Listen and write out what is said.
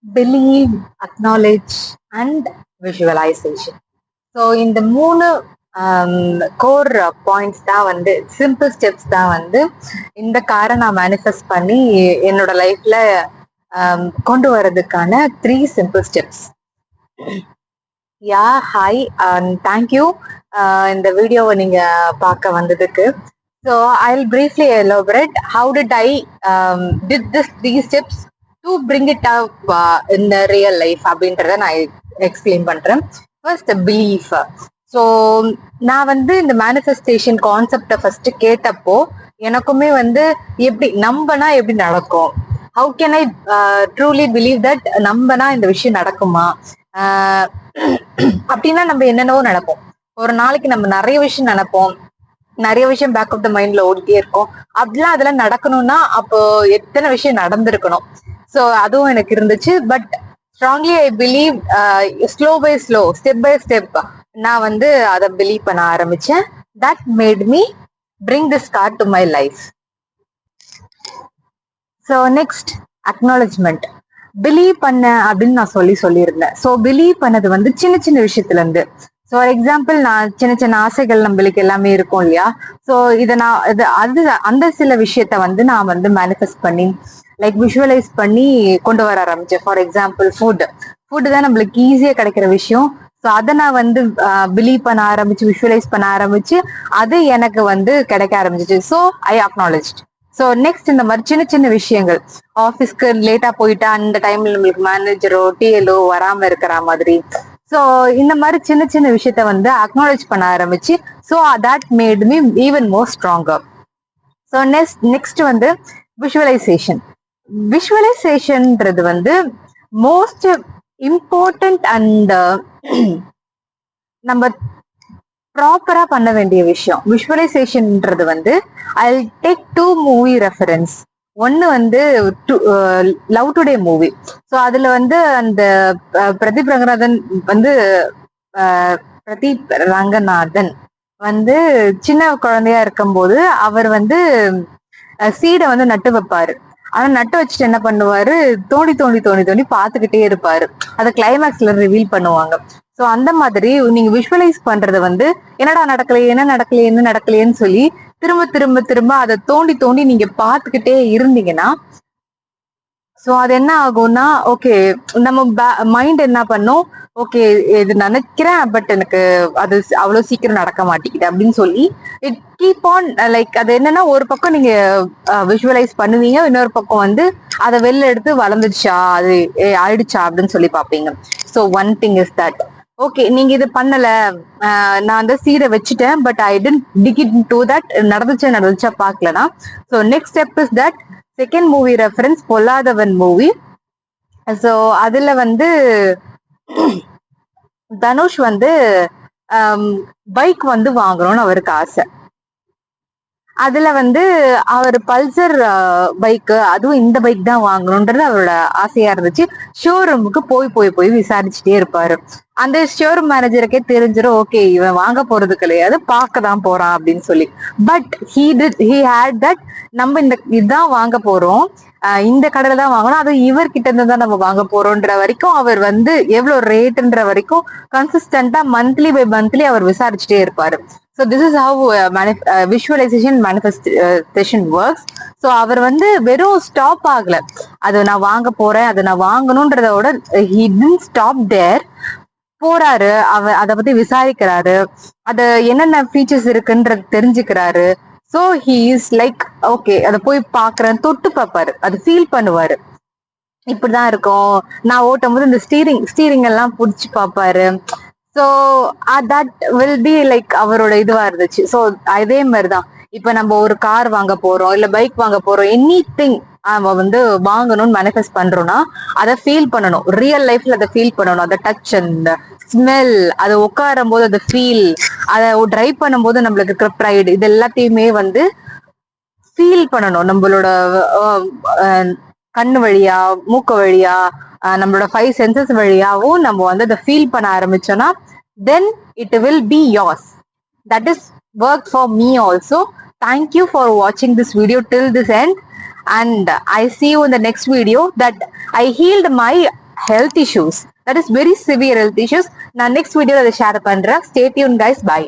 believe, acknowledge, and visualization. So இந்த மூணு core points தான் வந்து சிம்பிள் ஸ்டெப்ஸ் தான் வந்து இந்த காரை நான் மேனிஃபெஸ்ட் பண்ணி என்னோட லைஃப்ல கொண்டு வர்றதுக்கான 3 simple steps. Yeah hi, thank you இந்த வீடியோவை நீங்க பார்க்க வந்ததுக்கு. So I will briefly elaborate how did I did this 3 steps to bring it up in the real life அப்படின்றத நான் எக்ஸ்பிளைன் பண்றேன். First belief. ஸோ நான் வந்து இந்த மேனிஃபெஸ்டேஷன் கான்செப்டை ஃபர்ஸ்ட் கேட்டப்போ எனக்குமே வந்து எப்படி நம்பனா எப்படி நடக்கும், how can I truly believe that நம்பனா இந்த விஷயம் நடக்குமா அப்படின்னா நம்ம என்னென்னவோ நினைப்போம். ஒரு நாளைக்கு நம்ம நிறைய விஷயம் நினைப்போம், நிறைய விஷயம் பேக் ஆஃப் த மைண்ட்ல ஓடிட்டே இருக்கும். அப்படிலாம் அதெல்லாம் நடக்கணும்னா அப்போ எத்தனை விஷயம் நடந்திருக்கணும். ஸோ அதுவும் எனக்கு இருந்துச்சு. But strongly I believe slow by slow, step by step நான் வந்து அதை பிலீவ் பண்ண ஆரம்பிச்சேன். That made me bring this car to my life. So next acknowledgement. Believe பண்ண அப்படின்னு நான் சொல்லியிருந்தேன். ஸோ பிலீவ் பண்ணது வந்து சின்ன சின்ன விஷயத்துல இருந்து. ஸோ ஃபார் எக்ஸாம்பிள், நான் சின்ன சின்ன ஆசைகள் நம்மளுக்கு எல்லாமே இருக்கும் இல்லையா. ஸோ இதை நான் அந்த சில விஷயத்த வந்து நான் வந்து மேனிஃபெஸ்ட் பண்ணி லைக் விஷுவலைஸ் பண்ணி கொண்டு வர ஆரம்பிச்சேன். ஃபார் எக்ஸாம்பிள் ஃபுட் தான் நம்மளுக்கு ஈஸியா கிடைக்கிற விஷயம். ஸோ அதை நான் வந்து பிலீவ் பண்ண ஆரம்பிச்சு, விஷுவலைஸ் பண்ண ஆரம்பிச்சு, அது எனக்கு வந்து கிடைக்க ஆரம்பிச்சிச்சு. So I acknowledge. So next இந்த மாதிரி சின்ன சின்ன விஷயங்கள், ஆஃபீஸ்க்கு லேட்டா போயிட்டா அந்த டைம்ல நம்மளுக்கு மேனேஜரோ டிஎல்ஓ வராம இருக்கிற மாதிரி. ஸோ இந்த மாதிரி சின்ன சின்ன விஷயத்த வந்து அக்னாலேஜ் பண்ண ஆரம்பிச்சு, so that made me even more stronger. So next வந்து விஷுவலைசேஷன். விஷுவலைசேஷன்ன்றது வந்து மோஸ்ட் இம்பார்ட்டன்ட் அண்ட் நம்ம ப்ராப்பரா பண்ண வேண்டிய விஷயம். விஷுவலைசேஷன்ன்றது வந்து ஐ டேக் 2 மூவி ரெஃபரன்ஸ். ஒன்னு வந்து லவ் டுடே மூவி. ஸோ அதுல வந்து அந்த பிரதீப் ரங்கநாதன் வந்து சின்ன குழந்தையா இருக்கும்போது அவர் வந்து சீடை வந்து நட்டு வைப்பாரு. ஆனா நட்டு வச்சுட்டு என்ன பண்ணுவாரு, தோண்டி தோண்டி தோண்டி தோண்டி பாத்துக்கிட்டே இருப்பாரு. அதை கிளைமேக்ஸ்ல ரிவீல் பண்ணுவாங்க. ஸோ அந்த மாதிரி நீங்க விஷுவலைஸ் பண்றது வந்து என்னடா நடக்கலையே, என்ன நடக்கலையே, என்ன நடக்கலையேன்னு சொல்லி திரும்ப திரும்ப திரும்ப அதை தோண்டி தோண்டி நீங்க பாத்துக்கிட்டே இருந்தீங்கன்னா, ஸோ அது என்ன ஆகும்னா, ஓகே நம்ம மைண்ட் என்ன பண்ணும், ஓகே இது நினைக்கிறேன் பட் எனக்கு அது அவ்வளவு சீக்கிரம் நடக்க மாட்டேங்குது அப்படின்னு சொல்லி இட் கீப் ஆன் லைக் அது என்னன்னா, ஒரு பக்கம் நீங்க விஷுவலைஸ் பண்ணுவீங்க, இன்னொரு பக்கம் வந்து அதை வெளில எடுத்து வளர்ந்துடுச்சா, அது ஆயிடுச்சா அப்படின்னு சொல்லி பாப்பீங்க. So one thing is that, okay நீங்க இது பண்ணல, நான் வந்து சீடை வச்சுட்டேன் but I didn't dig it to that, நடந்துச்சா பாக்கலனா. So next step is that second movie reference Polladhavan movie. So அதுல வந்து தனுஷ் வந்து பைக் வந்து வாங்கணும்னு அவருக்கு ஆசை. அதுல வந்து அவர் பல்சர் பைக், அதுவும் இந்த பைக் தான் வாங்கணும்ன்றது அவரோட ஆசையா இருந்துச்சு. ஷோரூமுக்கு போய் போய் போய் விசாரிச்சுட்டே இருப்பாரு. அந்த ஷோரூம் மேனேஜருக்கே தெரிஞ்சிடும், ஓகே இவன் வாங்க போறது கிடையாது, பார்க்க தான் போறான் அப்படின்னு சொல்லி. பட் ஹி ஹேட் தட், நம்ம இதுதான் வாங்க போறோம், இந்த கடையில தான் வாங்கணும், அது இவர்கிட்ட இருந்து தான் நம்ம வாங்க போறோம்ன்ற வரைக்கும் அவர் வந்து எவ்வளவு ரேட்ன்ற வரைக்கும் கன்சிஸ்டன்டா மந்த்லி பை மந்த்லி அவர் விசாரிச்சுட்டே இருப்பாரு. So this is how visualization manifestation works. So அவர் வந்து வெறும் ஸ்டாப் ஆகல, அது நான் வாங்க போறேன், அதை நான் வாங்கணும்ன்றதோட he didn't stop there. போறாரு, அதை பத்தி விசாரிக்கிறாரு, அது என்னென்ன ஃபீச்சர்ஸ் இருக்குன்றது தெரிஞ்சுக்கிறாரு. So he is like okay அதை போய் பாக்குறேன், தொட்டு பார்ப்பாரு, அது ஃபீல் பண்ணுவாரு, இப்படிதான் இருக்கும். நான் ஓட்டும் போது இந்த ஸ்டீரிங் எல்லாம் புடிச்சு பார்ப்பாரு. So that will be like அவரோட இதுவா இருந்துச்சு. ஸோ அதே மாதிரிதான் இப்ப நம்ம ஒரு கார் வாங்க போறோம், இல்ல பைக் வாங்க போறோம், எனி திங் நம்ம வந்து வாங்கணும்னு மேனிஃபெஸ்ட் பண்றோம்னா அதை ஃபீல் பண்ணணும், ரியல் லைஃப்ல அதை ஃபீல் பண்ணணும். அதை டச், அந்த ஸ்மெல், அதை உட்காரும் போது அதை ஃபீல், அதை டிரைவ் பண்ணும்போது நம்மளுக்கு இருக்கிற ப்ரைடு, இது எல்லாத்தையுமே வந்து ஃபீல் பண்ணணும். நம்மளோட கண்ணு வழியா, மூக்கு வழியா, நம்மளோட 5 சென்சஸ் வழியாவும் நம்ம வந்து அதை ஃபீல் பண்ண ஆரம்பிச்சோம்னா then it will be yours. That is worked for me also. Thank you for watching this video till this end, and I see you in the next video that I healed my health issues, that is very severe health issues. நான் next வீடியோல அதை share பண்றேன். Stay tune guys. By.